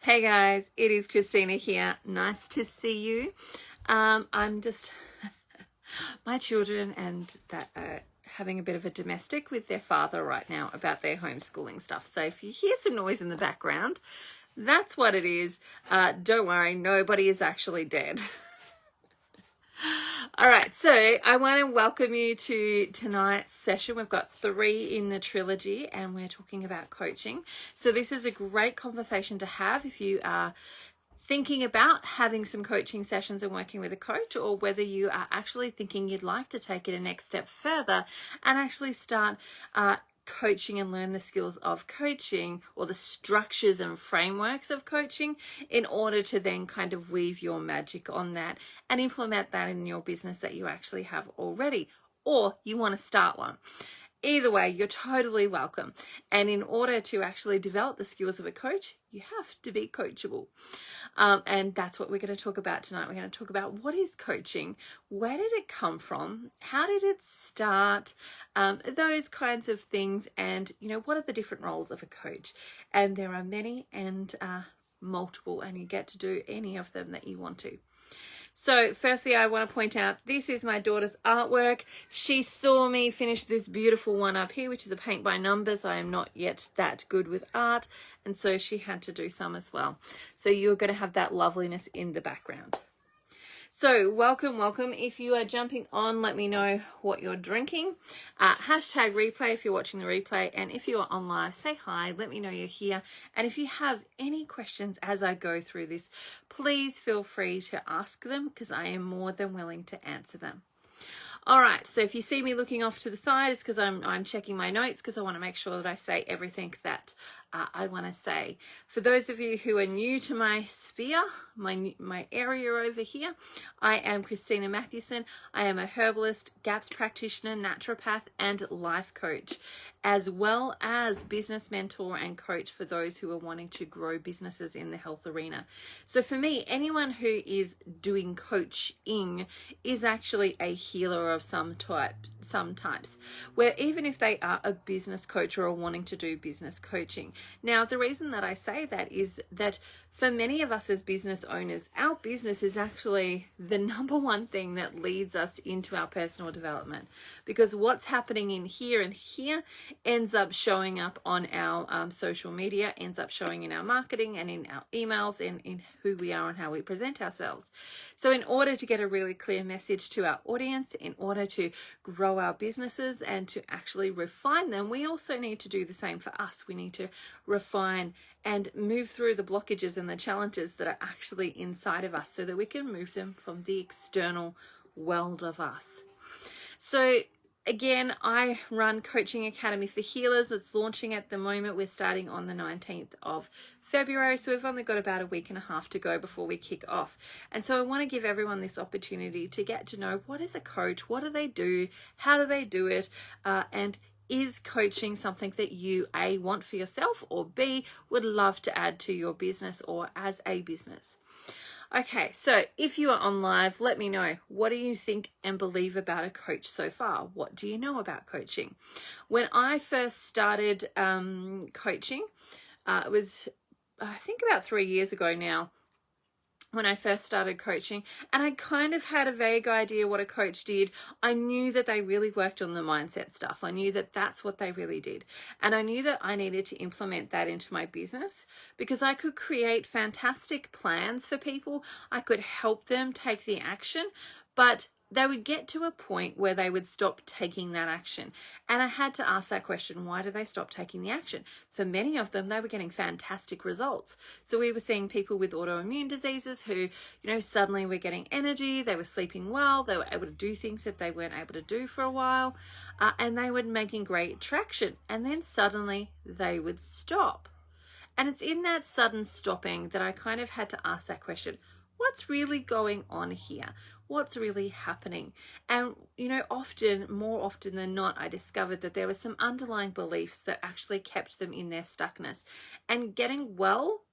Hey guys, it is Christina here. Nice to see you. I'm just my children and that are having a bit of a domestic with their father right now about their homeschooling stuff. So if you hear some noise in the background, that's what it is. Don't worry, nobody is actually dead. All right, so I want to welcome you to tonight's session. We've got 3 in the trilogy and we're talking about coaching. So this is a great conversation to have if you are thinking about having some coaching sessions and working with a coach, or whether you are actually thinking you'd like to take it a next step further and actually start coaching and learn the skills of coaching, or the structures and frameworks of coaching, in order to then kind of weave your magic on that and implement that in your business that you actually have already, or you want to start one. Either way, you're totally welcome. And in order to actually develop the skills of a coach, you have to be coachable. And that's what we're going to talk about tonight. We're going to talk about what is coaching, where did it come from, how did it start, those kinds of things, and what are the different roles of a coach. And there are many and multiple, and you get to do any of them that you want to. So firstly, I want to point out, this is my daughter's artwork. She saw me finish this beautiful one up here, which is a paint by numbers. I am not yet that good with art, and so she had to do some as well. So you're going to have that loveliness in the background. So welcome. If you are jumping on, let me know what you're drinking. Hashtag replay if you're watching the replay. And if you are on live, say hi, let me know you're here. And if you have any questions as I go through this, please feel free to ask them, because I am more than willing to answer them. All right, so if you see me looking off to the side, it's because I'm checking my notes, because I want to make sure that I say everything that I want to say. For those of you who are new to my sphere, my area over here, I am Christina Mathewson. I am a herbalist, GAPS practitioner, naturopath, and life coach, as well as business mentor and coach for those who are wanting to grow businesses in the health arena. So for me, anyone who is doing coaching is actually a healer of some types, where even if they are a business coach or are wanting to do business coaching. Now, the reason that I say that is that for many of us as business owners, our business is actually the number one thing that leads us into our personal development, because what's happening in here and here ends up showing up on our social media, ends up showing in our marketing and in our emails and in who we are and how we present ourselves. So in order to get a really clear message to our audience, in order to grow our businesses and to actually refine them, we also need to do the same for us. We need to refine and move through the blockages and the challenges that are actually inside of us, so that we can move them from the external world of us. So again, I run Coaching Academy for Healers. It's launching at the moment. We're starting on the 19th of February, so we've only got about a week and a half to go before we kick off. And so I want to give everyone this opportunity to get to know, what is a coach, what do they do, how do they do it, and is coaching something that you A, want for yourself, or B, would love to add to your business or as a business. Okay, so if you are on live, let me know, what do you think and believe about a coach so far? What do you know about coaching? When I first started coaching, it was, I think, about 3 years ago now, when I first started coaching, and I kind of had a vague idea what a coach did. I knew that they really worked on the mindset stuff. I knew that that's what they really did. And I knew that I needed to implement that into my business, because I could create fantastic plans for people. I could help them take the action, but they would get to a point where they would stop taking that action. And I had to ask that question, why do they stop taking the action? For many of them, they were getting fantastic results. So we were seeing people with autoimmune diseases who, suddenly were getting energy, they were sleeping well, they were able to do things that they weren't able to do for a while, and they were making great traction. And then suddenly they would stop. And it's in that sudden stopping that I kind of had to ask that question, what's really going on here? What's really happening? And, more often than not, I discovered that there were some underlying beliefs that actually kept them in their stuckness. And getting well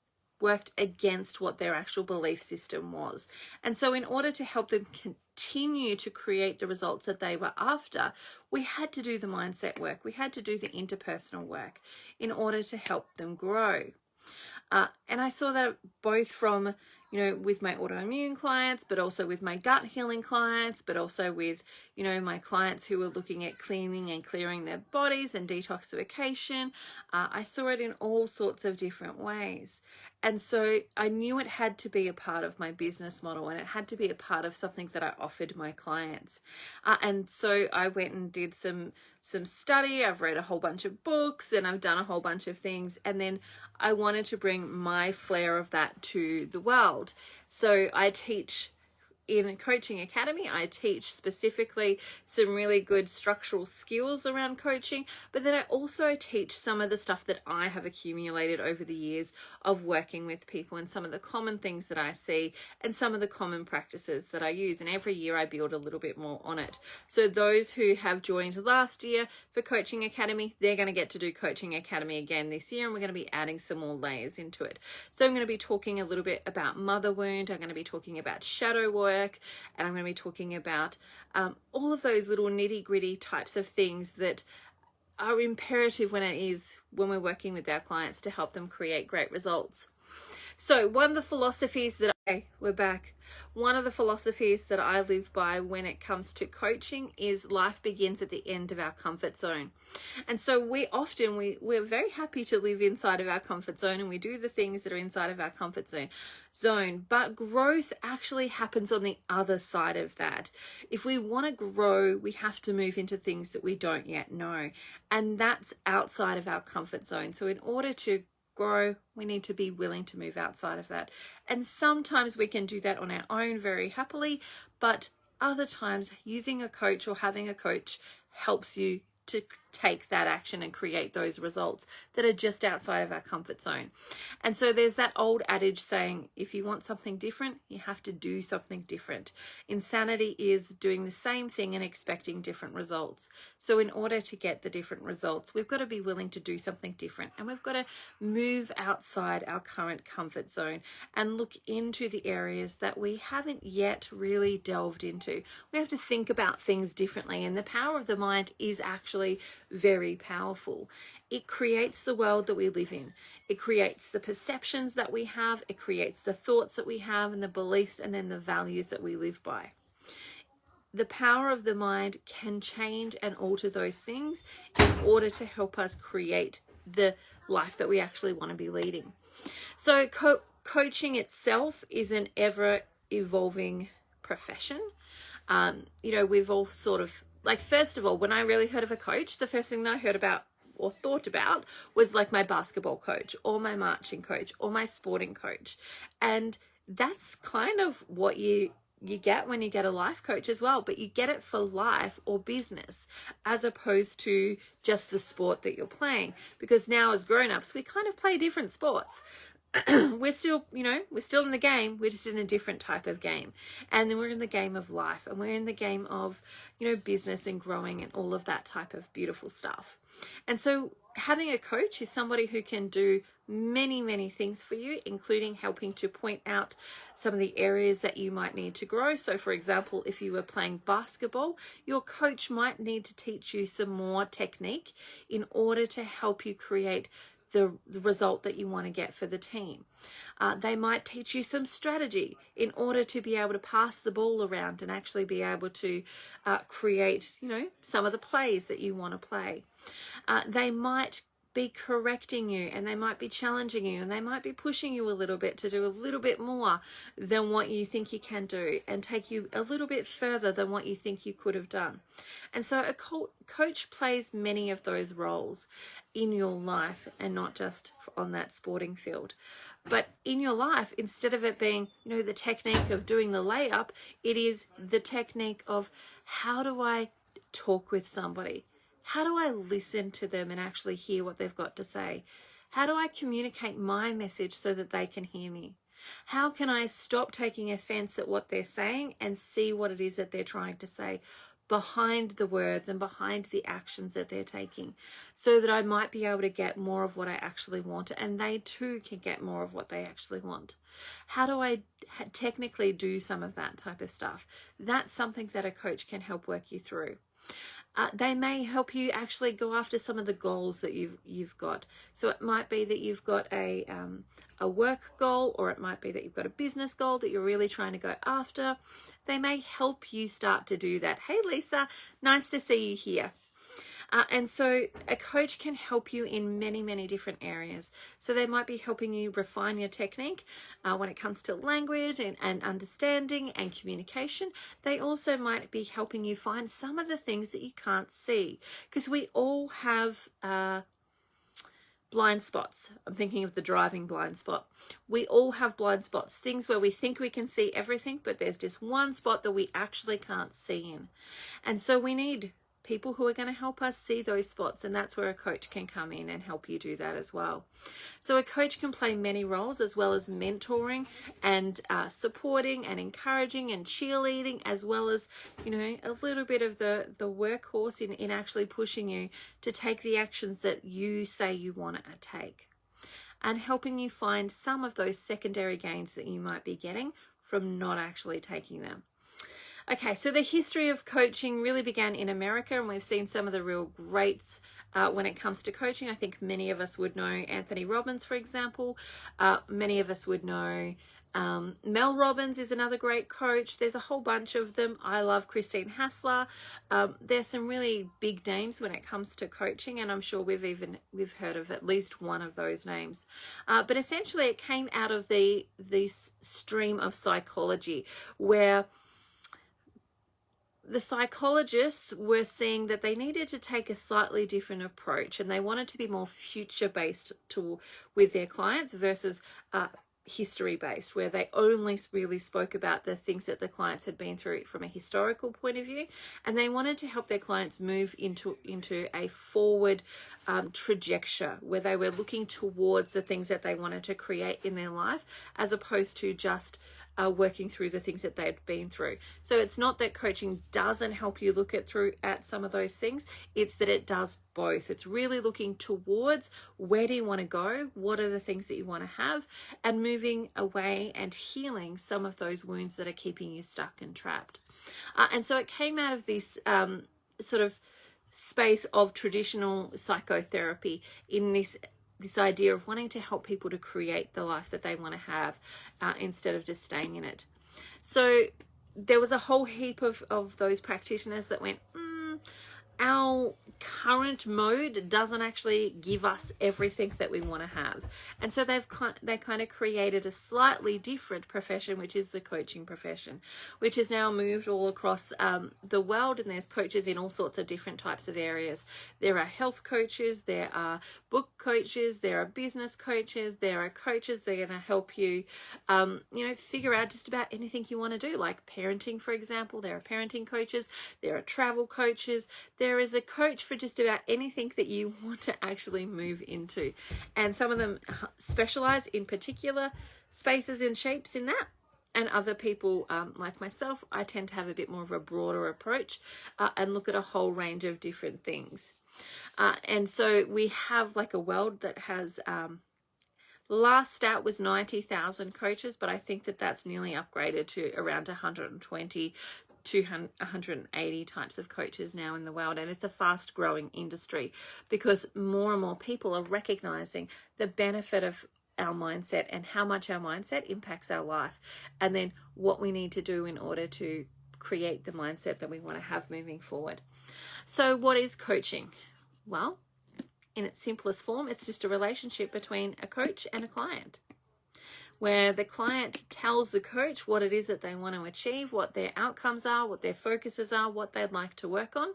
worked against what their actual belief system was. And so in order to help them continue to create the results that they were after, we had to do the mindset work. We had to do the interpersonal work in order to help them grow. And I saw that both from, with my autoimmune clients, but also with my gut healing clients, but also with, my clients who were looking at cleaning and clearing their bodies and detoxification. I saw it in all sorts of different ways. And so I knew it had to be a part of my business model, and it had to be a part of something that I offered my clients. And so I went and did some study. I've read a whole bunch of books and I've done a whole bunch of things. And then I wanted to bring my flair of that to the world. So I teach in a coaching academy. I teach specifically some really good structural skills around coaching, but then I also teach some of the stuff that I have accumulated over the years of working with people, and some of the common things that I see and some of the common practices that I use. And every year I build a little bit more on it. So those who have joined last year for Coaching Academy, they're going to get to do Coaching Academy again this year, and we're going to be adding some more layers into it. So I'm going to be talking a little bit about mother wound. I'm going to be talking about shadow work, and I'm going to be talking about all of those little nitty-gritty types of things that are imperative when we're working with our clients to help them create great results. So one of the philosophies that we're back. One of the philosophies that I live by when it comes to coaching is life begins at the end of our comfort zone. And so we're very happy to live inside of our comfort zone, and we do the things that are inside of our comfort zone. But growth actually happens on the other side of that. If we want to grow, we have to move into things that we don't yet know. And that's outside of our comfort zone. So in order to grow, we need to be willing to move outside of that. And sometimes we can do that on our own very happily, but other times using a coach or having a coach helps you to take that action and create those results that are just outside of our comfort zone. And so there's that old adage saying, if you want something different, you have to do something different. Insanity is doing the same thing and expecting different results. So in order to get the different results, we've got to be willing to do something different, and we've got to move outside our current comfort zone and look into the areas that we haven't yet really delved into. We have to think about things differently, and the power of the mind is actually very powerful. It creates the world that we live in. It creates the perceptions that we have. It creates the thoughts that we have and the beliefs and then the values that we live by. The power of the mind can change and alter those things in order to help us create the life that we actually want to be leading. So coaching itself is an ever evolving profession. We've all sort of, first of all, when I really heard of a coach, the first thing that I heard about or thought about was like my basketball coach or my marching coach or my sporting coach. And that's kind of what you get when you get a life coach as well, but you get it for life or business as opposed to just the sport that you're playing. Because now as grown-ups, we kind of play different sports. We're still in the game. We're just in a different type of game. And then we're in the game of life, and we're in the game of, business and growing and all of that type of beautiful stuff. And so having a coach is somebody who can do many, many things for you, including helping to point out some of the areas that you might need to grow. So for example, if you were playing basketball, your coach might need to teach you some more technique in order to help you create the result that you want to get for the team. They might teach you some strategy in order to be able to pass the ball around and actually be able to create, some of the plays that you want to play. They might be correcting you, and they might be challenging you, and they might be pushing you a little bit to do a little bit more than what you think you can do, and take you a little bit further than what you think you could have done. And so a coach plays many of those roles in your life, and not just on that sporting field. But in your life, instead of it being, the technique of doing the layup, it is the technique of, how do I talk with somebody? How do I listen to them and actually hear what they've got to say? How do I communicate my message so that they can hear me? How can I stop taking offense at what they're saying and see what it is that they're trying to say behind the words and behind the actions that they're taking, so that I might be able to get more of what I actually want, and they too can get more of what they actually want? How do I technically do some of that type of stuff? That's something that a coach can help work you through. They may help you actually go after some of the goals that you've got. So it might be that you've got a work goal, or it might be that you've got a business goal that you're really trying to go after. They may help you start to do that. Hey, Lisa, nice to see you here. And so a coach can help you in many, many different areas. So they might be helping you refine your technique when it comes to language and understanding and communication. They also might be helping you find some of the things that you can't see, because we all have blind spots. I'm thinking of the driving blind spot. We all have blind spots, things where we think we can see everything, but there's just one spot that we actually can't see in. And so we need people who are going to help us see those spots, and that's where a coach can come in and help you do that as well. So a coach can play many roles, as well as mentoring and supporting and encouraging and cheerleading, as well as, you know, a little bit of the workhorse in actually pushing you to take the actions that you say you want to take, and helping you find some of those secondary gains that you might be getting from not actually taking them. Okay, so the history of coaching really began in America, and we've seen some of the real greats when it comes to coaching. I think many of us would know Anthony Robbins, for example. Many of us would know Mel Robbins is another great coach. There's a whole bunch of them. I love Christine Hassler. There's some really big names when it comes to coaching, and I'm sure we've heard of at least one of those names. But essentially, it came out of this stream of psychology, where the psychologists were seeing that they needed to take a slightly different approach, and they wanted to be more future-based with their clients versus history-based, where they only really spoke about the things that the clients had been through from a historical point of view, and they wanted to help their clients move into a forward trajectory, where they were looking towards the things that they wanted to create in their life, as opposed to just working through the things that they'd been through. So it's not that coaching doesn't help you look at some of those things, it's that it does both. It's really looking towards where do you want to go, what are the things that you want to have, and moving away and healing some of those wounds that are keeping you stuck and trapped. And so it came out of this sort of space of traditional psychotherapy, in this idea of wanting to help people to create the life that they want to have instead of just staying in it. So there was a whole heap of those practitioners that went, our current mode doesn't actually give us everything that we want to have. And so they kind of created a slightly different profession, which is the coaching profession, which has now moved all across the world, and there's coaches in all sorts of different types of areas. There are health coaches, there are book coaches, there are business coaches, there are coaches that are going to help you, figure out just about anything you want to do, like parenting, for example. There are parenting coaches, there are travel coaches, there is a coach for just about anything that you want to actually move into. And some of them specialize in particular spaces and shapes in that. And other people, like myself, I tend to have a bit more of a broader approach and look at a whole range of different things. And so we have like a world that has, last stat was 90,000 coaches, but I think that that's nearly upgraded to around 120 to 180 types of coaches now in the world. And it's a fast growing industry, because more and more people are recognizing the benefit of our mindset and how much our mindset impacts our life, and then what we need to do in order to create the mindset that we want to have moving forward. So what is coaching? Well, in its simplest form, it's just a relationship between a coach and a client, where the client tells the coach what it is that they want to achieve, what their outcomes are, what their focuses are, what they'd like to work on.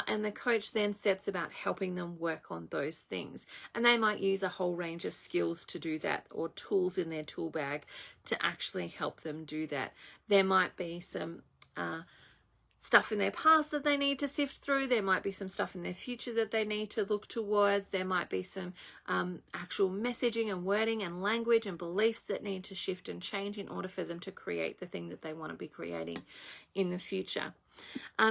And the coach then sets about helping them work on those things. And they might use a whole range of skills to do that, or tools in their tool bag to actually help them do that. There might be some stuff in their past that they need to sift through. There might be some stuff in their future that they need to look towards. There might be some actual messaging and wording and language and beliefs that need to shift and change in order for them to create the thing that they want to be creating in the future.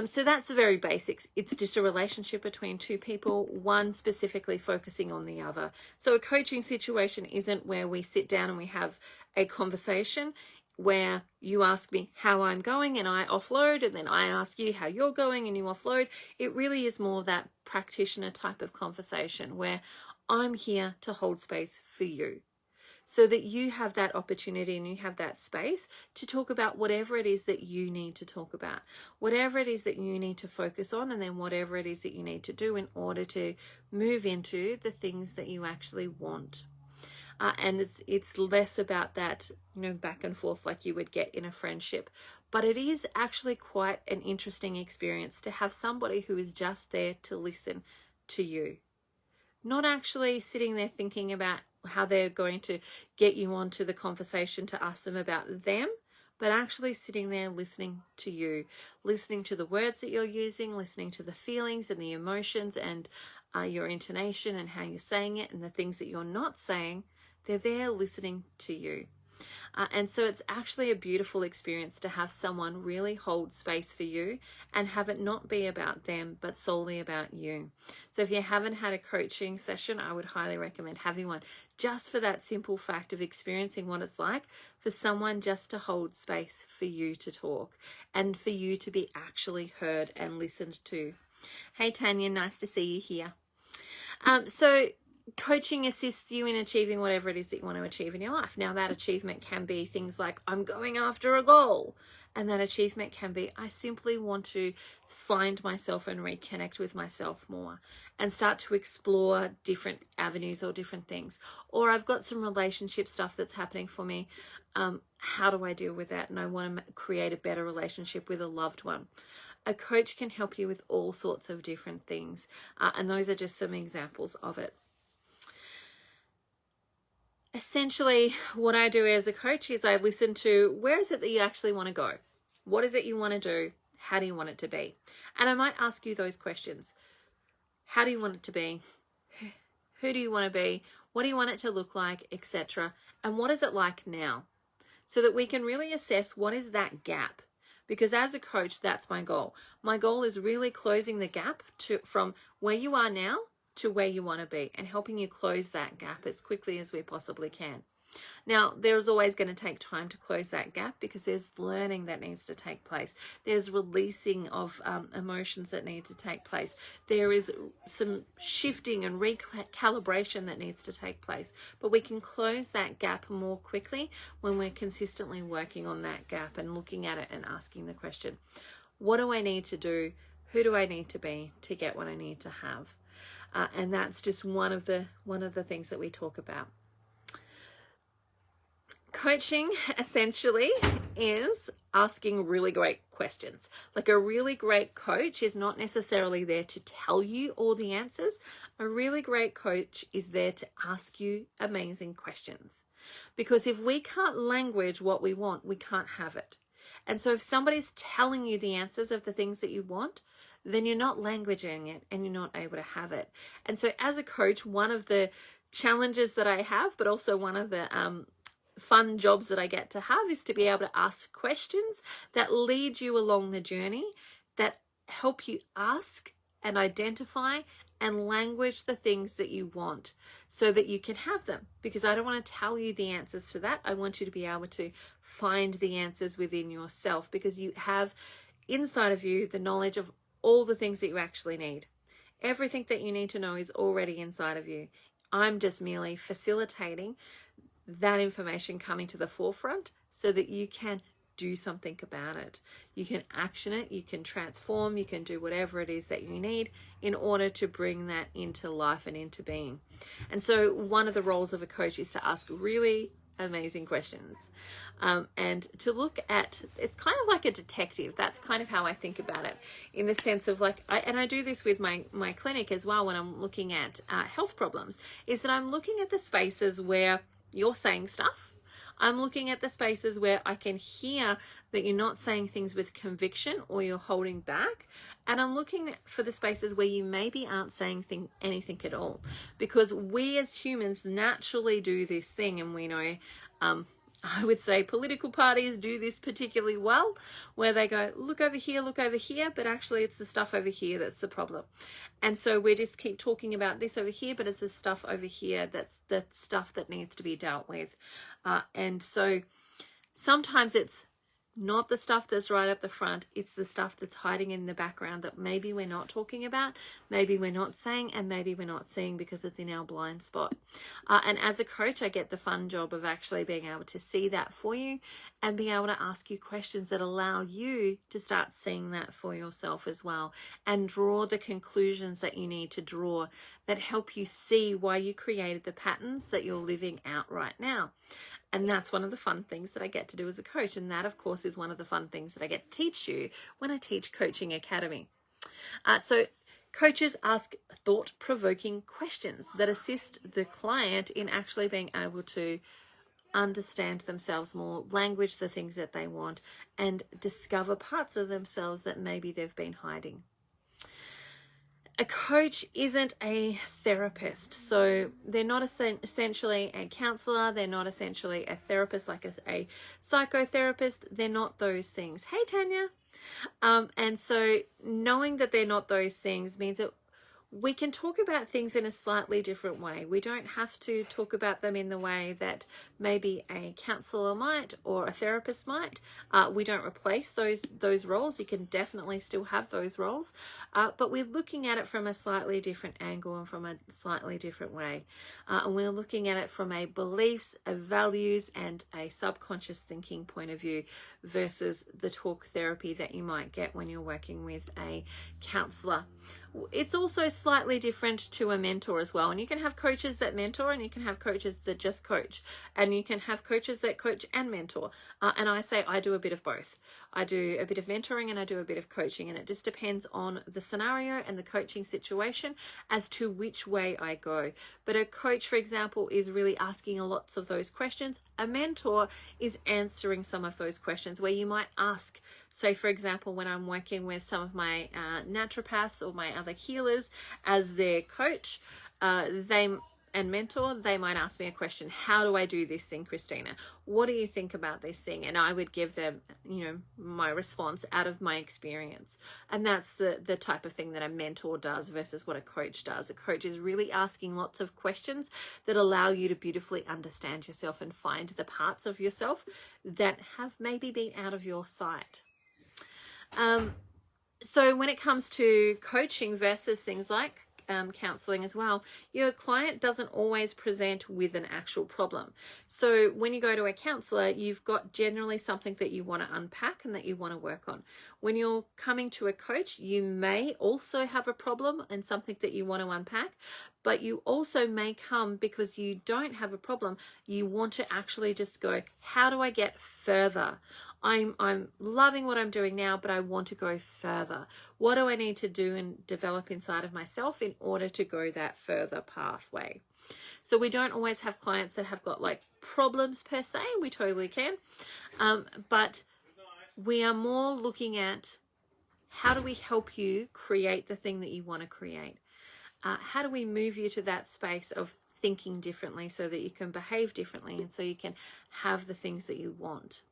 So that's the very basics. It's just a relationship between two people, one specifically focusing on the other. So a coaching situation isn't where we sit down and we have a conversation. where you ask me how I'm going and I offload, and then I ask you how you're going and you offload. It really is more that practitioner type of conversation where I'm here to hold space for you, so that you have that opportunity and you have that space to talk about whatever it is that you need to talk about, whatever it is that you need to focus on, and then whatever it is that you need to do in order to move into the things that you actually want. And it's less about that, back and forth like you would get in a friendship. But it is actually quite an interesting experience to have somebody who is just there to listen to you. Not actually sitting there thinking about how they're going to get you onto the conversation to ask them about them, but actually sitting there listening to you, listening to the words that you're using, listening to the feelings and the emotions and your intonation and how you're saying it and the things that you're not saying. They're there listening to you. And so it's actually a beautiful experience to have someone really hold space for you and have it not be about them, but solely about you. So if you haven't had a coaching session, I would highly recommend having one, just for that simple fact of experiencing what it's like for someone just to hold space for you to talk and for you to be actually heard and listened to. Hey, Tanya, nice to see you here. So coaching assists you in achieving whatever it is that you want to achieve in your life. Now, that achievement can be things like I'm going after a goal. And that achievement can be I simply want to find myself and reconnect with myself more and start to explore different avenues or different things. Or I've got some relationship stuff that's happening for me. How do I deal with that? And I want to create a better relationship with a loved one. A coach can help you with all sorts of different things. And those are just some examples of it. Essentially, what I do as a coach is I listen to where is it that you actually want to go? What is it you want to do? How do you want it to be? And I might ask you those questions. How do you want it to be? Who do you want to be? What do you want it to look like, etc.? And what is it like now? So that we can really assess what is that gap. Because as a coach, that's my goal. My goal is really closing the gap from where you are now to where you want to be and helping you close that gap as quickly as we possibly can. Now, there's always going to take time to close that gap because there's learning that needs to take place. There's releasing of emotions that need to take place. There is some shifting and recalibration that needs to take place. But we can close that gap more quickly when we're consistently working on that gap and looking at it and asking the question, what do I need to do? Who do I need to be to get what I need to have? And that's just one of the things that we talk about. Coaching essentially is asking really great questions. Like a really great coach is not necessarily there to tell you all the answers. A really great coach is there to ask you amazing questions. Because if we can't language what we want, we can't have it. And so if somebody's telling you the answers of the things that you want, then you're not languaging it and you're not able to have it. And so as a coach, one of the challenges that I have, but also one of the fun jobs that I get to have is to be able to ask questions that lead you along the journey, that help you ask and identify and language the things that you want so that you can have them. Because I don't want to tell you the answers to that. I want you to be able to find the answers within yourself because you have inside of you the knowledge of all the things that you actually need. Everything that you need to know is already inside of you. I'm just merely facilitating that information coming to the forefront so that you can do something about it. You can action it, you can transform, you can do whatever it is that you need in order to bring that into life and into being. And so one of the roles of a coach is to ask really amazing questions and to look at, it's kind of like a detective. That's kind of how I think about it, in the sense of like, I do this with my clinic as well when I'm looking at health problems, is that I'm looking at the spaces where you're saying stuff. I'm looking at the spaces where I can hear that you're not saying things with conviction or you're holding back. And I'm looking for the spaces where you maybe aren't saying anything at all. Because we as humans naturally do this thing, and we know, I would say political parties do this particularly well, where they go, look over here, but actually it's the stuff over here that's the problem. And so we just keep talking about this over here, but it's the stuff over here that's the stuff that needs to be dealt with. And so Sometimes it's not the stuff that's right up the front, it's the stuff that's hiding in the background that maybe we're not talking about, maybe we're not saying, and maybe we're not seeing because it's in our blind spot. And as a coach, I get the fun job of actually being able to see that for you and being able to ask you questions that allow you to start seeing that for yourself as well, and draw the conclusions that you need to draw that help you see why you created the patterns that you're living out right now. And that's one of the fun things that I get to do as a coach. And that, of course, is one of the fun things that I get to teach you when I teach Coaching Academy. So coaches ask thought-provoking questions that assist the client in actually being able to understand themselves more, language the things that they want, and discover parts of themselves that maybe they've been hiding. A coach isn't a therapist, so they're not essentially a counselor, they're not essentially a therapist like a psychotherapist, they're not those things. Hey, Tanya. And so knowing that they're not those things means that we can talk about things in a slightly different way. We don't have to talk about them in the way that maybe a counselor might or a therapist might. We don't replace those roles. You can definitely still have those roles, but we're looking at it from a slightly different angle and from a slightly different way. And we're looking at it from a beliefs, a values, and a subconscious thinking point of view versus the talk therapy that you might get when you're working with a counselor. It's also slightly different to a mentor as well. And you can have coaches that mentor, and you can have coaches that just coach, and you can have coaches that coach and mentor. And I say I do a bit of both. I do a bit of mentoring and I do a bit of coaching, and it just depends on the scenario and the coaching situation as to which way I go. But a coach, for example, is really asking lots of those questions. A mentor is answering some of those questions, where you might ask, say, for example, when I'm working with some of my naturopaths or my other healers as their coach, and mentor, they might ask me a question. How do I do this thing, Christina? What do you think about this thing? And I would give them, my response out of my experience. And that's the type of thing that a mentor does versus what a coach does. A coach is really asking lots of questions that allow you to beautifully understand yourself and find the parts of yourself that have maybe been out of your sight. So when it comes to coaching versus things like counseling as well, your client doesn't always present with an actual problem. So when you go to a counselor, you've got generally something that you want to unpack and that you want to work on. When you're coming to a coach, you may also have a problem and something that you want to unpack, but you also may come because you don't have a problem. You want to actually just go, how do I get further? I'm loving what I'm doing now, but I want to go further. What do I need to do and develop inside of myself in order to go that further pathway? So we don't always have clients that have got like problems per se. We totally can. But we are more looking at how do we help you create the thing that you want to create? How do we move you to that space of thinking differently so that you can behave differently and so you can have the things that you want?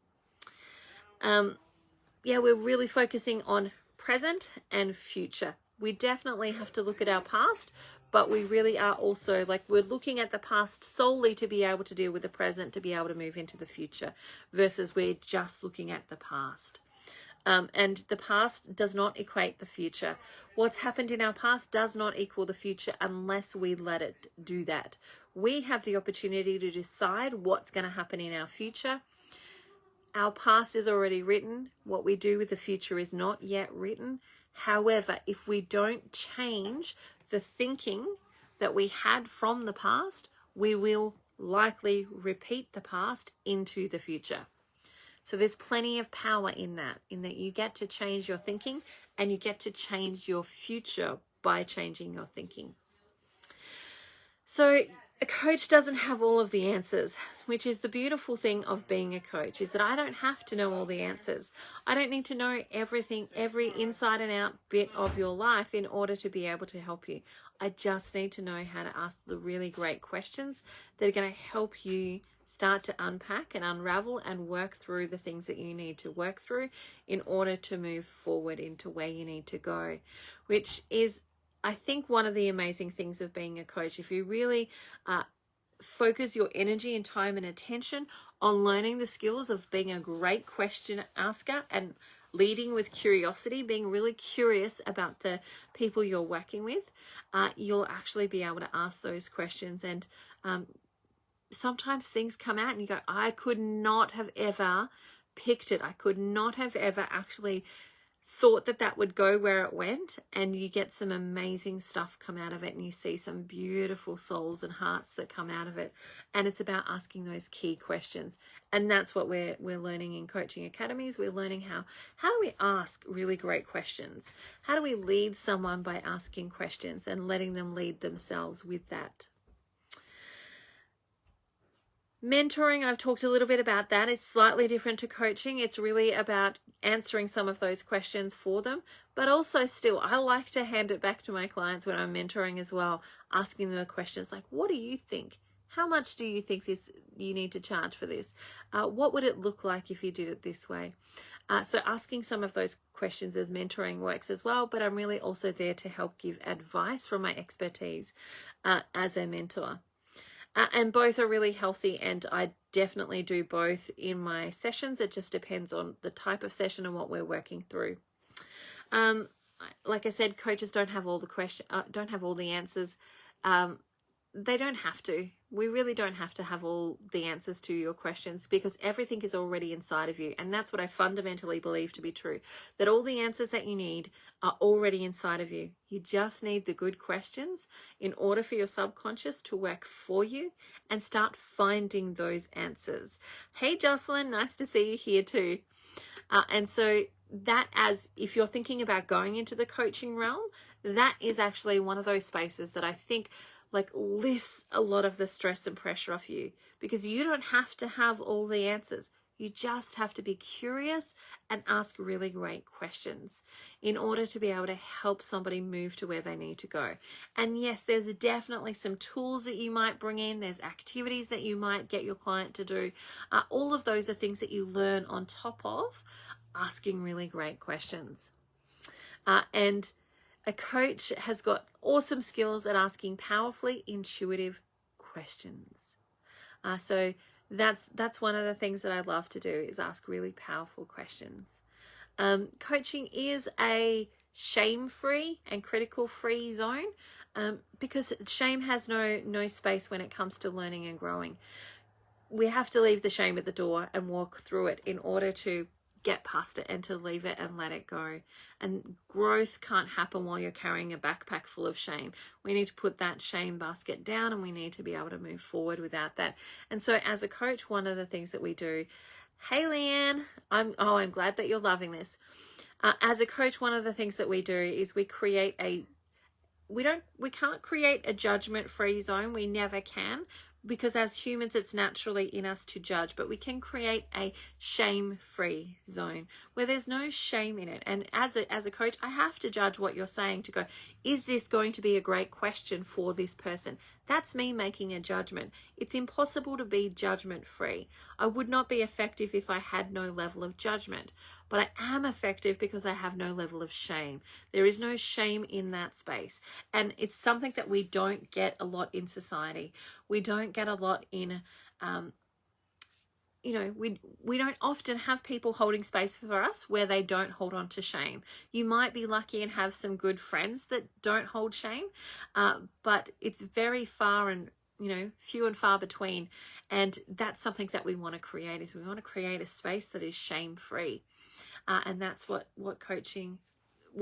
We're really focusing on present and future. We definitely have to look at our past, but we really are also we're looking at the past solely to be able to deal with the present, to be able to move into the future, versus we're just looking at the past. And the past does not equate the future. What's happened in our past does not equal the future unless we let it do that. We have the opportunity to decide what's going to happen in our future. Our past is already written. What we do with the future is not yet written. However, if we don't change the thinking that we had from the past, we will likely repeat the past into the future. So there's plenty of power in that you get to change your thinking and you get to change your future by changing your thinking. So a coach doesn't have all of the answers, which is the beautiful thing of being a coach, is that I don't have to know all the answers. I don't need to know everything, every inside and out bit of your life in order to be able to help you. I just need to know how to ask the really great questions that are going to help you start to unpack and unravel and work through the things that you need to work through in order to move forward into where you need to go, which is, I think, one of the amazing things of being a coach. If you really focus your energy and time and attention on learning the skills of being a great question asker and leading with curiosity, being really curious about the people you're working with, you'll actually be able to ask those questions. And sometimes things come out and you go, I could not have ever picked it. I could not have ever actually thought that that would go where it went, and you get some amazing stuff come out of it, and you see some beautiful souls and hearts that come out of it. And it's about asking those key questions, and that's what we're learning in coaching academies. We're learning how do we ask really great questions? How do we lead someone by asking questions and letting them lead themselves with that? Mentoring, I've talked a little bit about that. It's slightly different to coaching. It's really about answering some of those questions for them, but also still, I like to hand it back to my clients when I'm mentoring as well, asking them questions like, what do you think? How much do you think you need to charge for this? What would it look like if you did it this way? So asking some of those questions as mentoring works as well, but I'm really also there to help give advice from my expertise as a mentor. And both are really healthy, and I definitely do both in my sessions. It just depends on the type of session and what we're working through. Like I said, coaches don't have all the answers. They don't have to. We really don't have to have all the answers to your questions, because everything is already inside of you. And that's what I fundamentally believe to be true, that all the answers that you need are already inside of you. You just need the good questions in order for your subconscious to work for you and start finding those answers. Hey, Jocelyn, nice to see you here too. And so that, as if you're thinking about going into the coaching realm, that is actually one of those spaces that I think lifts a lot of the stress and pressure off you, because you don't have to have all the answers. You just have to be curious and ask really great questions in order to be able to help somebody move to where they need to go. And yes, there's definitely some tools that you might bring in. There's activities that you might get your client to do. All of those are things that you learn on top of asking really great questions. And a coach has got awesome skills at asking powerfully intuitive questions. So that's one of the things that I love to do, is ask really powerful questions. Coaching is a shame-free and critical-free zone, because shame has no space when it comes to learning and growing. We have to leave the shame at the door and walk through it in order to get past it and to leave it and let it go. And growth can't happen while you're carrying a backpack full of shame. We need to put that shame basket down, and we need to be able to move forward without that. And so as a coach, one of the things that we do, hey Leanne, I'm glad that you're loving this. As a coach, one of the things that we do is we create we can't create a judgment-free zone. We never can, because as humans, it's naturally in us to judge, but we can create a shame-free zone where there's no shame in it. And as a coach, I have to judge what you're saying to go, is this going to be a great question for this person? That's me making a judgment. It's impossible to be judgment-free. I would not be effective if I had no level of judgment, but I am effective because I have no level of shame. There is no shame in that space. And it's something that we don't get a lot in society. We don't get a lot in, we don't often have people holding space for us where they don't hold on to shame. You might be lucky and have some good friends that don't hold shame, but it's very far and few and far between. And that's something that we want to create, is we want to create a space that is shame-free. And that's what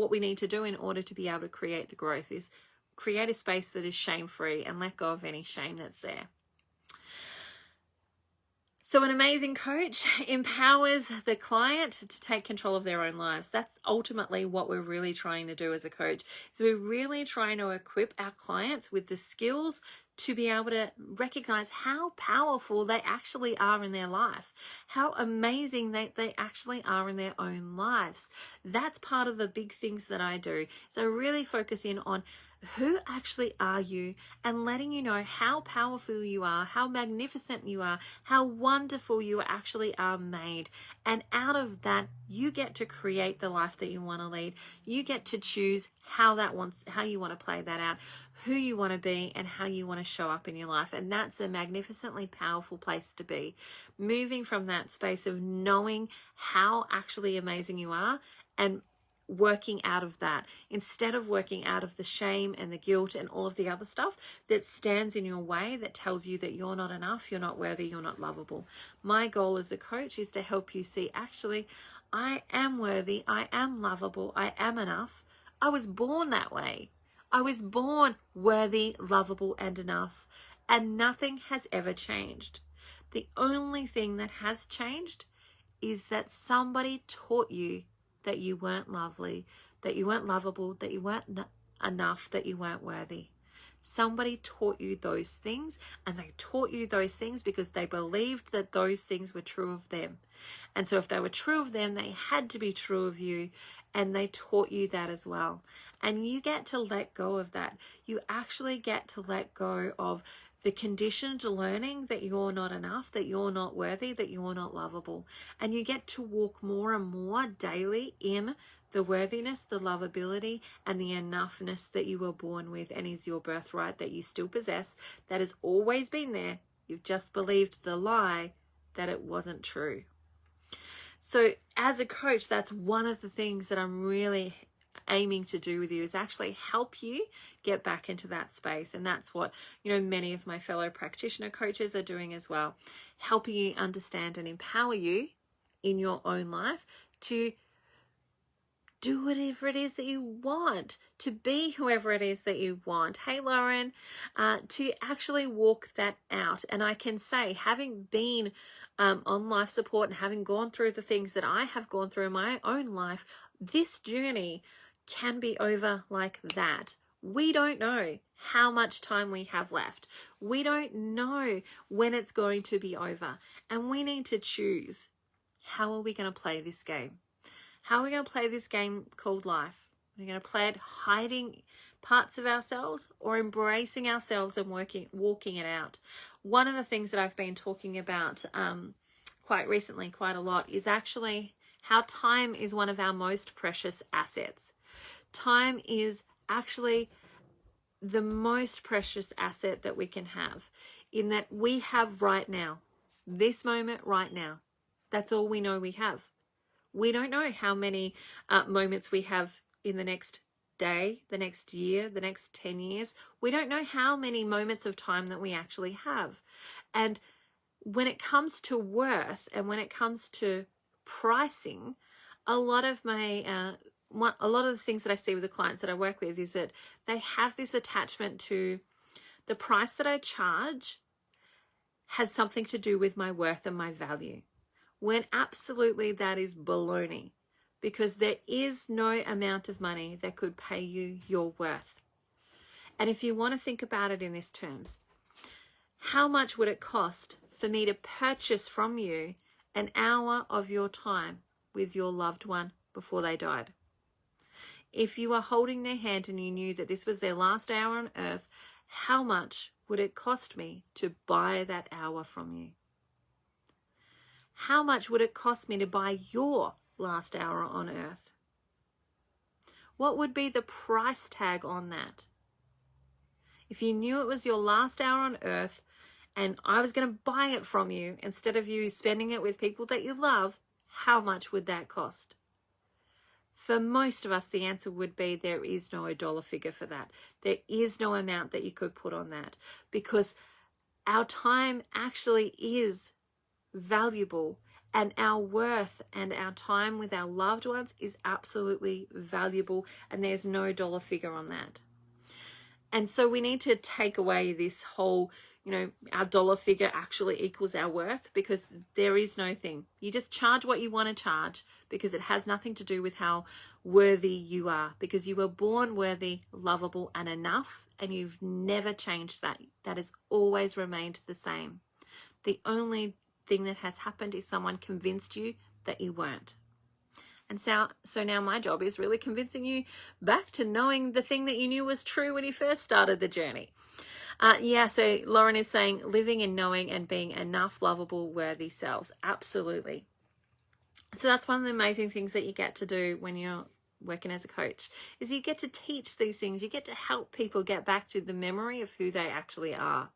we need to do in order to be able to create the growth, is create a space that is shame-free and let go of any shame that's there. So an amazing coach empowers the client to take control of their own lives. That's ultimately what we're really trying to do as a coach. So we're really trying to equip our clients with the skills to be able to recognize how powerful they actually are in their life, how amazing they actually are in their own lives. That's part of the big things that I do. So really focus in on who actually are you, and letting you know how powerful you are, how magnificent you are, how wonderful you actually are made. And out of that, you get to create the life that you want to lead. You get to choose how you want to play that out, who you want to be, and how you want to show up in your life. And that's a magnificently powerful place to be. Moving from that space of knowing how actually amazing you are and working out of that, instead of working out of the shame and the guilt and all of the other stuff that stands in your way, that tells you that you're not enough, you're not worthy, you're not lovable. My goal as a coach is to help you see, actually, I am worthy, I am lovable, I am enough. I was born that way. I was born worthy, lovable, and enough, and nothing has ever changed. The only thing that has changed is that somebody taught you that you weren't lovely, that you weren't lovable, that you weren't enough, that you weren't worthy. Somebody taught you those things, and they taught you those things because they believed that those things were true of them. And so if they were true of them, they had to be true of you, and they taught you that as well. And you get to let go of that. You actually get to let go of the conditioned learning that you're not enough, that you're not worthy, that you're not lovable. And you get to walk more and more daily in the worthiness, the lovability, and the enoughness that you were born with and is your birthright, that you still possess, that has always been there. You've just believed the lie that it wasn't true. So as a coach, that's one of the things that I'm really aiming to do with you, is actually help you get back into that space. And that's what, many of my fellow practitioner coaches are doing as well, helping you understand and empower you in your own life to do whatever it is that you want, to be whoever it is that you want. Hey, Lauren, to actually walk that out. And I can say, having been on life support and having gone through the things that I have gone through in my own life, this journey can be over like that. We don't know how much time we have left. We don't know when it's going to be over. And we need to choose, how are we going to play this game? How are we going to play this game called life? Are we going to play it hiding parts of ourselves, or embracing ourselves and walking it out? One of the things that I've been talking about quite recently, quite a lot, is actually how time is one of our most precious assets. Time is actually the most precious asset that we can have, in that we have right now, this moment right now. That's all we know we have. We don't know how many moments we have in the next day, the next year, the next 10 years. We don't know how many moments of time that we actually have. And when it comes to worth, and when it comes to pricing, a lot of the things that I see with the clients that I work with is that they have this attachment to the price that I charge has something to do with my worth and my value, when absolutely that is baloney, because there is no amount of money that could pay you your worth. And if you want to think about it in these terms, how much would it cost for me to purchase from you an hour of your time with your loved one before they died? If you were holding their hand and you knew that this was their last hour on earth, how much would it cost me to buy that hour from you? How much would it cost me to buy your last hour on earth? What would be the price tag on that? If you knew it was your last hour on earth and I was going to buy it from you instead of you spending it with people that you love, how much would that cost? For most of us, the answer would be there is no dollar figure for that. There is no amount that you could put on that, because our time actually is valuable, and our worth and our time with our loved ones is absolutely valuable, and there's no dollar figure on that. And so we need to take away this whole, our dollar figure actually equals our worth, because there is no thing. You just charge what you want to charge, because it has nothing to do with how worthy you are, because you were born worthy, lovable, and enough, and you've never changed that. That has always remained the same. The only thing that has happened is someone convinced you that you weren't. And so now my job is really convincing you back to knowing the thing that you knew was true when you first started the journey. So Lauren is saying living in knowing and being enough, lovable, worthy selves. Absolutely. So that's one of the amazing things that you get to do when you're working as a coach, is you get to teach these things. You get to help people get back to the memory of who they actually are.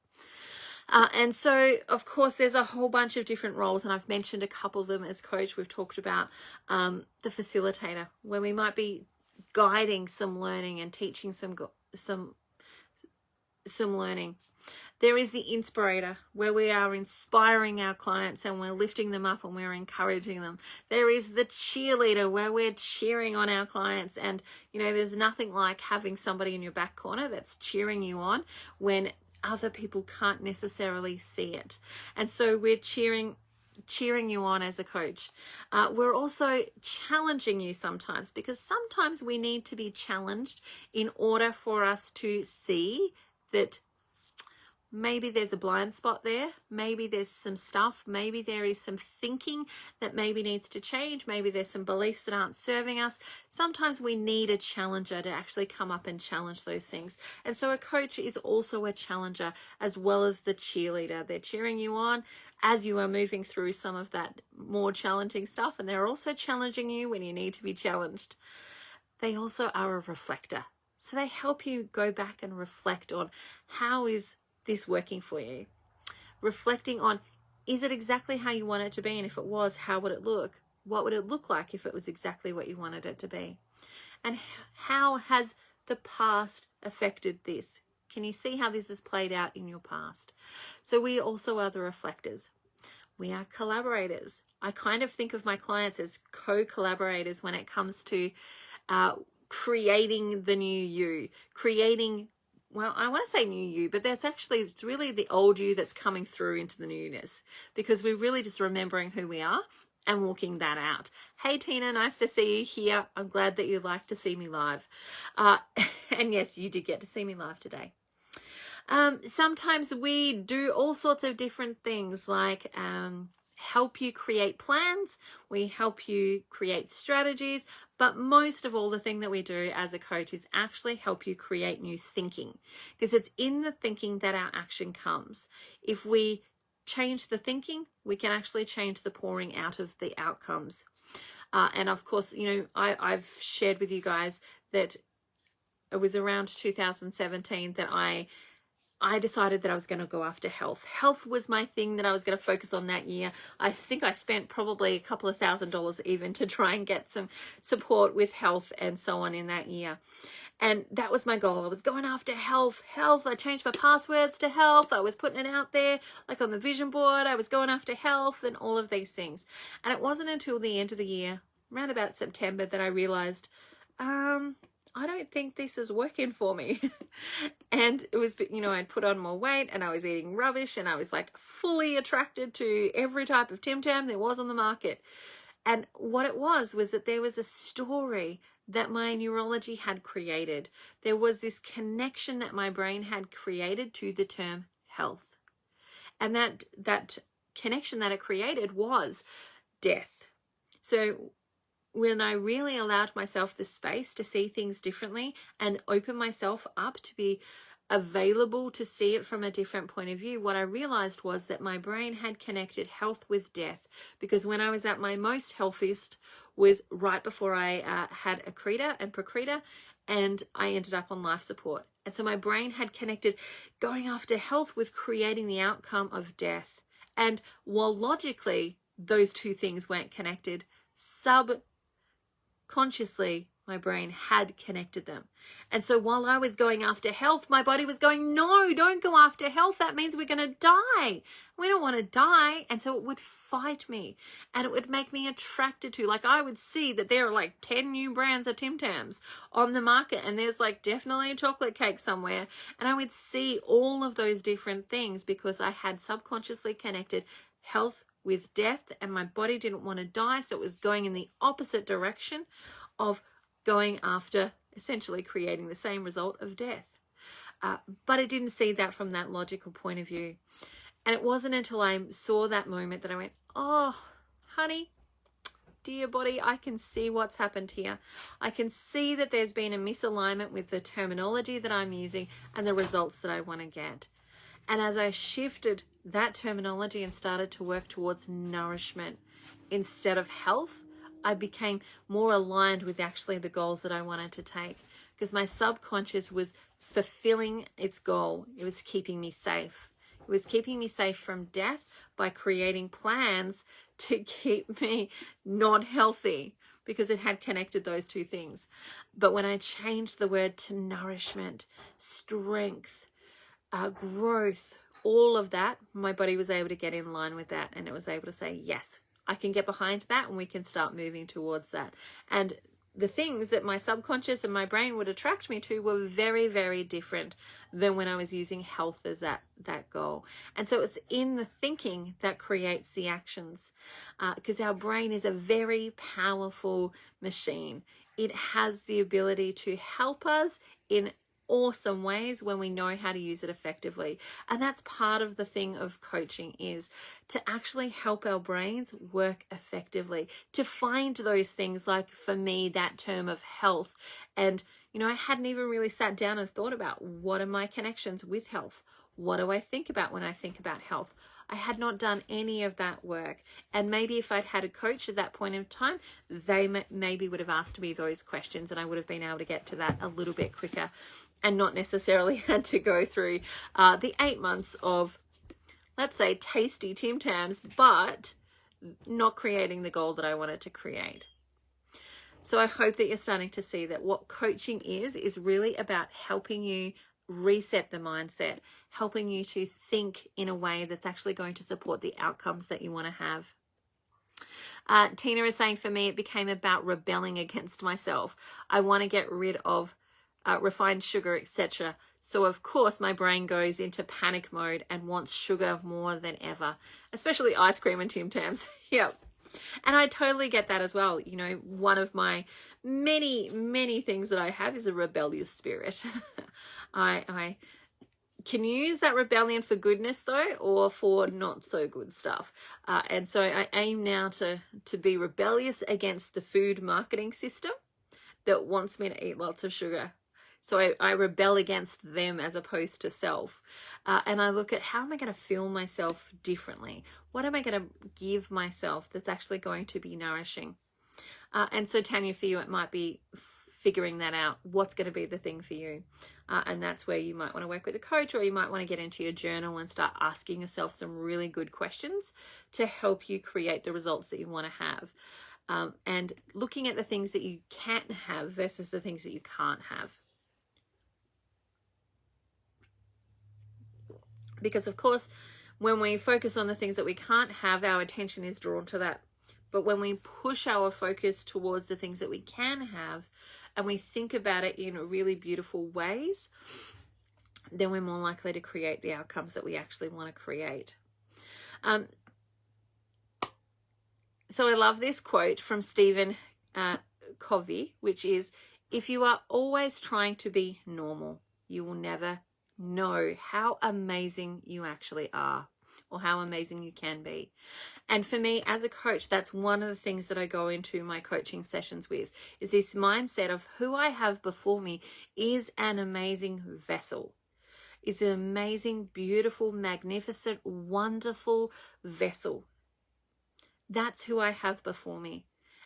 And so, of course, there's a whole bunch of different roles, and I've mentioned a couple of them as coach. We've talked about the facilitator, where we might be guiding some learning and teaching some learning. There is the inspirator, where we are inspiring our clients and we're lifting them up and we're encouraging them. There is the cheerleader, where we're cheering on our clients, and there's nothing like having somebody in your back corner that's cheering you on when other people can't necessarily see it. And so we're cheering you on as a coach. We're also challenging you sometimes, because sometimes we need to be challenged in order for us to see that maybe there's a blind spot there. Maybe there's some stuff. Maybe there is some thinking that maybe needs to change. Maybe there's some beliefs that aren't serving us. Sometimes we need a challenger to actually come up and challenge those things. And so a coach is also a challenger as well as the cheerleader. They're cheering you on as you are moving through some of that more challenging stuff. And they're also challenging you when you need to be challenged. They also are a reflector. So they help you go back and reflect on, how is this working for you? Reflecting on, is it exactly how you want it to be? And if it was, how would it look? What would it look like if it was exactly what you wanted it to be? And how has the past affected this? Can you see how this has played out in your past? So we also are the reflectors. We are collaborators. I kind of think of my clients as co-collaborators when it comes to creating the new you, I want to say new you, but it's really the old you that's coming through into the newness, because we're really just remembering who we are and walking that out. Hey, Tina, nice to see you here. I'm glad that you like to see me live. And yes, you did get to see me live today. Sometimes we do all sorts of different things, like help you create plans. We help you create strategies. But most of all, the thing that we do as a coach is actually help you create new thinking, because it's in the thinking that our action comes. If we change the thinking, we can actually change the pouring out of the outcomes. And of course, I've shared with you guys that it was around 2017 that I decided that I was going to go after health. Health was my thing that I was going to focus on that year. I think I spent probably a couple of $1,000s even to try and get some support with health and so on in that year. And that was my goal. I was going after health. I changed my passwords to health. I was putting it out there, like on the vision board. I was going after health and all of these things. And it wasn't until the end of the year, around about September, that I realized, I don't think this is working for me. And it was, I'd put on more weight and I was eating rubbish, and I was like fully attracted to every type of Tim Tam there was on the market. And what it was that there was a story that my neurology had created. There was this connection that my brain had created to the term health. And that connection that it created was death. So when I really allowed myself the space to see things differently and open myself up to be available to see it from a different point of view, what I realized was that my brain had connected health with death, because when I was at my most healthiest was right before I had accreta and procreta, and I ended up on life support. And so my brain had connected going after health with creating the outcome of death. And while logically those two things weren't connected, subconsciously my brain had connected them. And so while I was going after health, my body was going, no, don't go after health. That means we're going to die. We don't want to die. And so it would fight me, and it would make me attracted to, like, I would see that there are like 10 new brands of Tim Tams on the market, and there's like definitely a chocolate cake somewhere. And I would see all of those different things because I had subconsciously connected health with death, and my body didn't want to die. So it was going in the opposite direction of going after essentially creating the same result of death. But I didn't see that from that logical point of view. And it wasn't until I saw that moment that I went, oh, honey, dear body, I can see what's happened here. I can see that there's been a misalignment with the terminology that I'm using and the results that I want to get. And as I shifted that terminology and started to work towards nourishment instead of health, I became more aligned with actually the goals that I wanted to take, because my subconscious was fulfilling its goal. It was keeping me safe. It was keeping me safe from death by creating plans to keep me not healthy, because it had connected those two things. But when I changed the word to nourishment, strength, growth, all of that, my body was able to get in line with that, and it was able to say, yes, I can get behind that, and we can start moving towards that. And the things that my subconscious and my brain would attract me to were very, very different than when I was using health as that goal. And so it's in the thinking that creates the actions, because our brain is a very powerful machine. It has the ability to help us in awesome ways when we know how to use it effectively. And that's part of the thing of coaching, is to actually help our brains work effectively, to find those things, like for me, that term of health. And, you know, I hadn't even really sat down and thought about, what are my connections with health? What do I think about when I think about health? I had not done any of that work. And maybe if I'd had a coach at that point in time, they maybe would have asked me those questions, and I would have been able to get to that a little bit quicker, and not necessarily had to go through the 8 months of, let's say, tasty Tim Tams, but not creating the goal that I wanted to create. So I hope that you're starting to see that what coaching is really about helping you reset the mindset, helping you to think in a way that's actually going to support the outcomes that you want to have. Tina is saying, for me, it became about rebelling against myself. I want to get rid of refined sugar, etc. So of course my brain goes into panic mode and wants sugar more than ever, especially ice cream and Tim Tams. Yep. And I totally get that as well. You know, one of my many things that I have is a rebellious spirit. I can use that rebellion for goodness though, or for not so good stuff. And so I aim now to be rebellious against the food marketing system that wants me to eat lots of sugar. So I rebel against them as opposed to self. And I look at, how am I going to feel myself differently? What am I going to give myself that's actually going to be nourishing? And so Tanya, for you, it might be figuring that out. What's going to be the thing for you? And that's where you might want to work with a coach, or you might want to get into your journal and start asking yourself some really good questions to help you create the results that you want to have. And looking at the things that you can have versus the things that you can't have. Because of course, when we focus on the things that we can't have, our attention is drawn to that. But when we push our focus towards the things that we can have, and we think about it in really beautiful ways, then we're more likely to create the outcomes that we actually want to create. So I love this quote from Stephen Covey, which is, if you are always trying to be normal, you will never know how amazing you actually are, or how amazing you can be. And for me as a coach, that's one of the things that I go into my coaching sessions with, is this mindset of who I have before me is an amazing vessel. It's an amazing, beautiful, magnificent, wonderful vessel. That's who I have before me.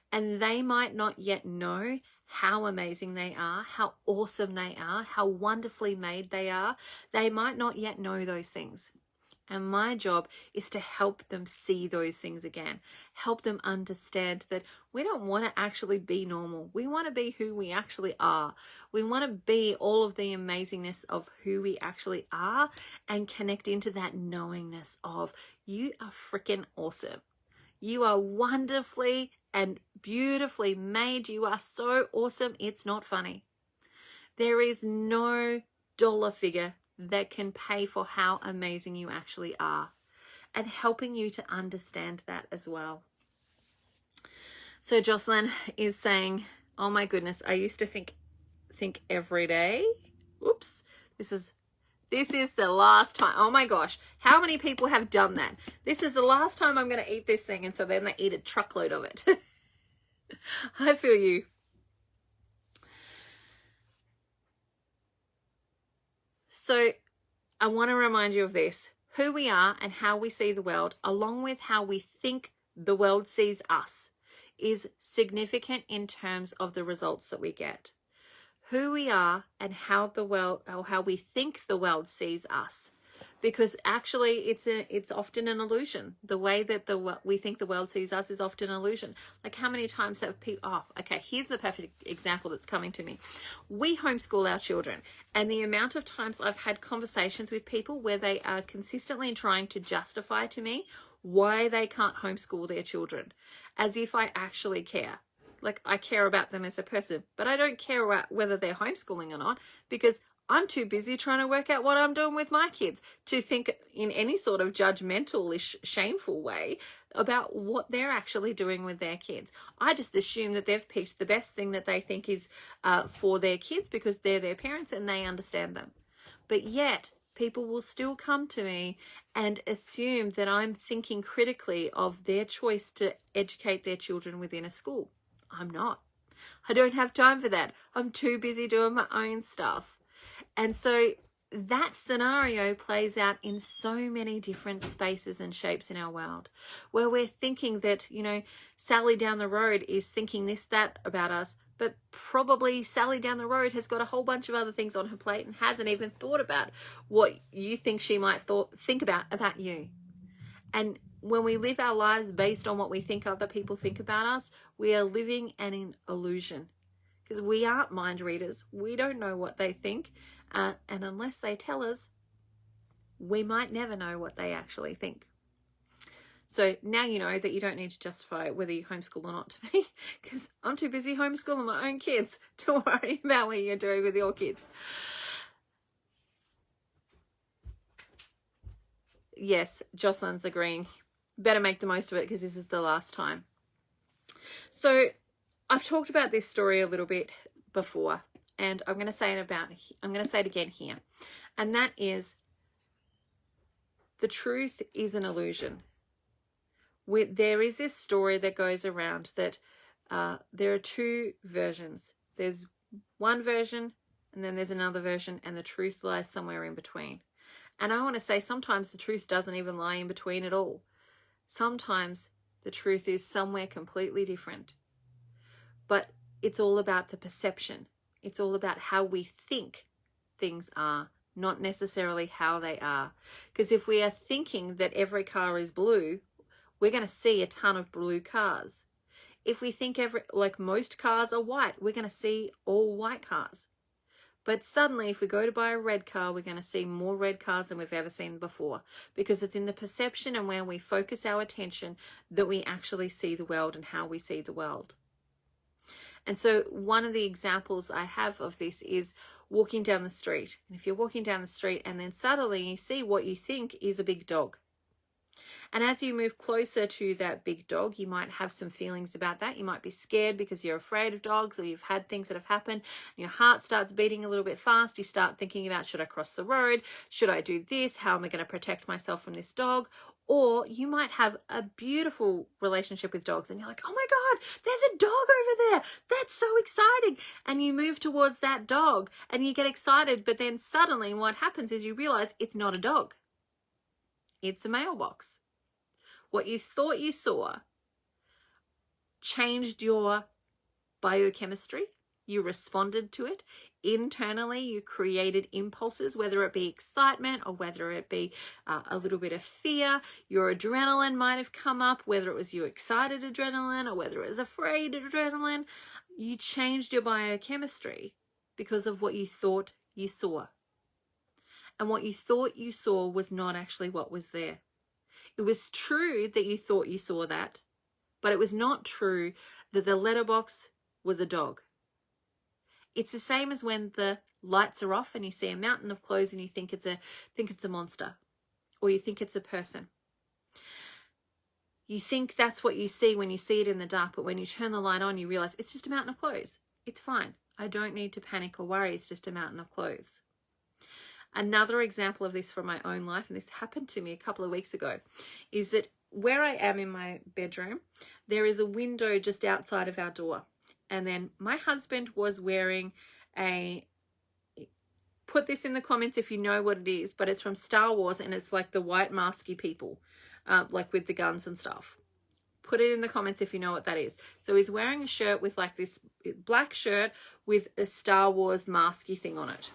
And they might not yet know how amazing they are, how awesome they are, how wonderfully made they are. They might not yet know those things. And my job is to help them see those things again, help them understand that we don't want to actually be normal. We want to be who we actually are. We want to be all of the amazingness of who we actually are, and connect into that knowingness of, you are freaking awesome. You are wonderfully and beautifully made. You are so awesome. It's not funny. There is no dollar figure that can pay for how amazing you actually are, and helping you to understand that as well. So Jocelyn is saying, oh my goodness, I used to think every day. Oops, this is the last time. Oh my gosh, how many people have done that? This is the last time I'm going to eat this thing, and so then they eat a truckload of it. I feel you. So I want to remind you of this. Who we are and how we see the world, along with how we think the world sees us, is significant in terms of the results that we get. Who we are and how the world, or how we think the world sees us, because actually it's often an illusion. The way that we think the world sees us is often an illusion. Like, how many times have people, here's the perfect example that's coming to me. We homeschool our children, and the amount of times I've had conversations with people where they are consistently trying to justify to me why they can't homeschool their children, as if I actually care. Like, I care about them as a person, but I don't care about whether they're homeschooling or not, because I'm too busy trying to work out what I'm doing with my kids to think in any sort of judgmental-ish, shameful way about what they're actually doing with their kids. I just assume that they've picked the best thing that they think is for their kids, because they're their parents and they understand them. But yet, people will still come to me and assume that I'm thinking critically of their choice to educate their children within a school. I'm not. I don't have time for that. I'm too busy doing my own stuff. And so that scenario plays out in so many different spaces and shapes in our world, where we're thinking that, Sally down the road is thinking this, that about us, but probably Sally down the road has got a whole bunch of other things on her plate and hasn't even thought about what you think she might think about you. And when we live our lives based on what we think other people think about us, we are living an illusion, because we aren't mind readers. We don't know what they think. And unless they tell us, we might never know what they actually think. So now you know that you don't need to justify whether you homeschool or not to me, because I'm too busy homeschooling my own kids to worry about what you're doing with your kids. Yes, Jocelyn's agreeing. Better make the most of it, because this is the last time. So I've talked about this story a little bit before, and I'm going to say it again here. And that is, the truth is an illusion. There is this story that goes around that there are two versions. There's one version, and then there's another version, and the truth lies somewhere in between. And I want to say, sometimes the truth doesn't even lie in between at all. Sometimes the truth is somewhere completely different. But it's all about the perception. It's all about how we think things are, not necessarily how they are. Because if we are thinking that every car is blue, we're going to see a ton of blue cars. If we think most cars are white, we're going to see all white cars. But suddenly, if we go to buy a red car, we're going to see more red cars than we've ever seen before, because it's in the perception and where we focus our attention that we actually see the world and how we see the world. And so one of the examples I have of this is walking down the street. And if you're walking down the street and then suddenly you see what you think is a big dog. And as you move closer to that big dog, you might have some feelings about that. You might be scared because you're afraid of dogs, or you've had things that have happened. And your heart starts beating a little bit fast. You start thinking about, should I cross the road? Should I do this? How am I going to protect myself from this dog? Or you might have a beautiful relationship with dogs and you're like, oh my God, there's a dog over there. That's so exciting. And you move towards that dog and you get excited. But then suddenly what happens is you realize it's not a dog. It's a mailbox. What you thought you saw changed your biochemistry. You responded to it. Internally, you created impulses, whether it be excitement or whether it be a little bit of fear. Your adrenaline might have come up, whether it was your excited adrenaline or whether it was afraid adrenaline. You changed your biochemistry because of what you thought you saw. And what you thought you saw was not actually what was there. It was true that you thought you saw that, but it was not true that the letterbox was a dog. It's the same as when the lights are off and you see a mountain of clothes and you think it's a monster, or you think it's a person. You think that's what you see when you see it in the dark, but when you turn the light on, you realize it's just a mountain of clothes. It's fine. I don't need to panic or worry. It's just a mountain of clothes. Another example of this from my own life, and this happened to me a couple of weeks ago, is that where I am in my bedroom, there is a window just outside of our door. And then my husband was wearing put this in the comments if you know what it is, but it's from Star Wars, and it's like the white masky people, like with the guns and stuff. Put it in the comments if you know what that is. So he's wearing a shirt with like this black shirt with a Star Wars masky thing on it.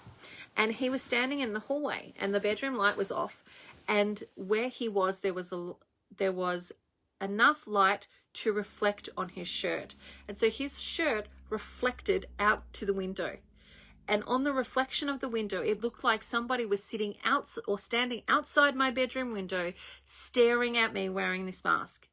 And he was standing in the hallway and the bedroom light was off. And where he was, there was enough light to reflect on his shirt. And so his shirt reflected out to the window. And on the reflection of the window, it looked like somebody was sitting out or standing outside my bedroom window, staring at me wearing this mask.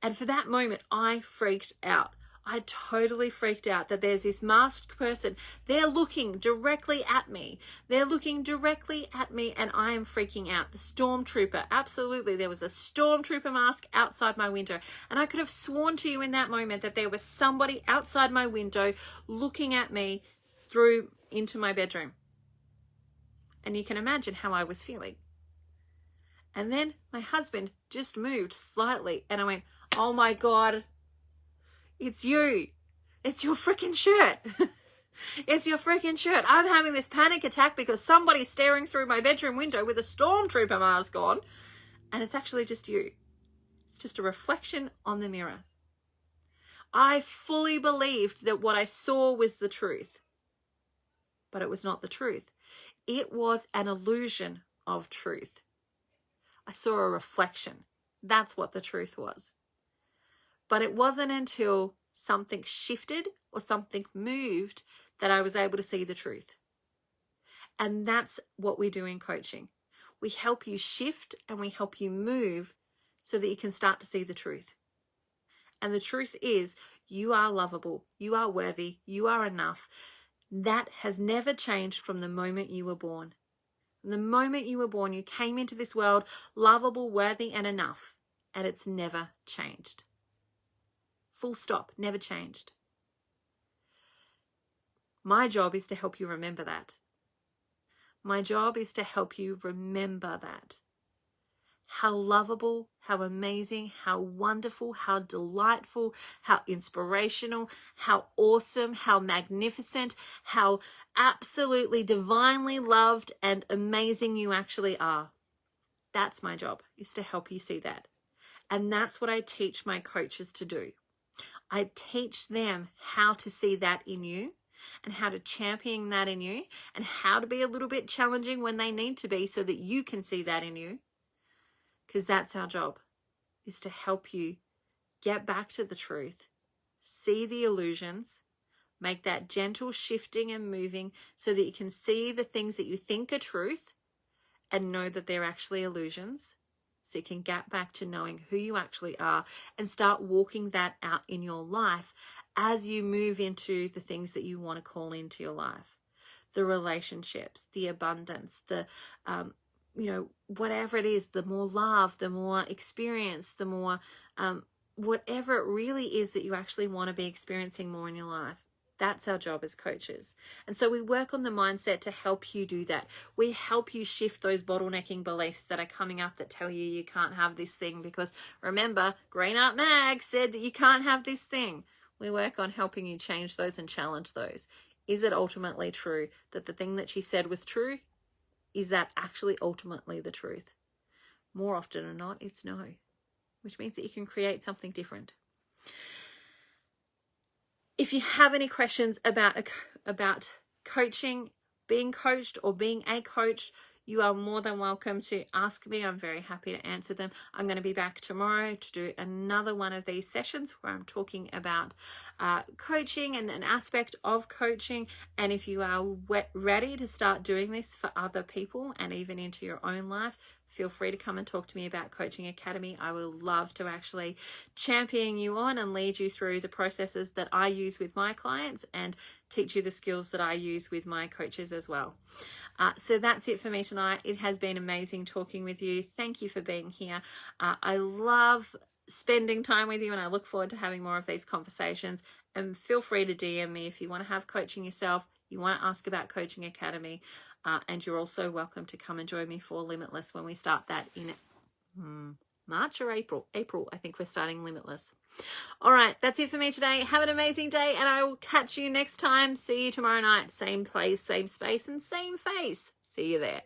And for that moment, I freaked out. I totally freaked out that there's this masked person. They're looking directly at me. They're looking directly at me, and I am freaking out. The stormtrooper, absolutely. There was a stormtrooper mask outside my window. And I could have sworn to you in that moment that there was somebody outside my window looking at me through into my bedroom. And you can imagine how I was feeling. And then my husband just moved slightly, and I went, oh my God, it's you. It's your freaking shirt. It's your freaking shirt. I'm having this panic attack because somebody's staring through my bedroom window with a stormtrooper mask on, and it's actually just you. It's just a reflection on the mirror. I fully believed that what I saw was the truth, but it was not the truth. It was an illusion of truth. I saw a reflection. That's what the truth was. But it wasn't until something shifted or something moved that I was able to see the truth. And that's what we do in coaching. We help you shift and we help you move so that you can start to see the truth. And the truth is, you are lovable, you are worthy, you are enough. That has never changed from the moment you were born. From the moment you were born, you came into this world lovable, worthy, and enough. And it's never changed. Full stop, never changed. My job is to help you remember that. My job is to help you remember that. How lovable, how amazing, how wonderful, how delightful, how inspirational, how awesome, how magnificent, how absolutely divinely loved and amazing you actually are. That's my job, is to help you see that. And that's what I teach my coaches to do. I teach them how to see that in you and how to champion that in you and how to be a little bit challenging when they need to be so that you can see that in you. Because that's our job, is to help you get back to the truth, see the illusions, make that gentle shifting and moving so that you can see the things that you think are truth and know that they're actually illusions. So you can get back to knowing who you actually are and start walking that out in your life as you move into the things that you want to call into your life. The relationships, the abundance, the, whatever it is, the more love, the more experience, the more, whatever it really is that you actually want to be experiencing more in your life. That's our job as coaches. And so we work on the mindset to help you do that. We help you shift those bottlenecking beliefs that are coming up that tell you can't have this thing because remember, Green Art Mag said that you can't have this thing. We work on helping you change those and challenge those. Is it ultimately true that the thing that she said was true? Is that actually ultimately the truth? More often than not, it's no, which means that you can create something different. If you have any questions about coaching, being coached or being a coach, you are more than welcome to ask me. I'm very happy to answer them. I'm going to be back tomorrow to do another one of these sessions where I'm talking about coaching and an aspect of coaching. And if you are ready to start doing this for other people and even into your own life, feel free to come and talk to me about Coaching Academy. I would love to actually champion you on and lead you through the processes that I use with my clients and teach you the skills that I use with my coaches as well. So that's it for me tonight. It has been amazing talking with you. Thank you for being here. I love spending time with you and I look forward to having more of these conversations. And feel free to DM me if you want to have coaching yourself, you want to ask about Coaching Academy. And you're also welcome to come and join me for Limitless when we start that in March or April? April, I think we're starting Limitless. All right, that's it for me today. Have an amazing day, and I will catch you next time. See you tomorrow night. Same place, same space, and same face. See you there.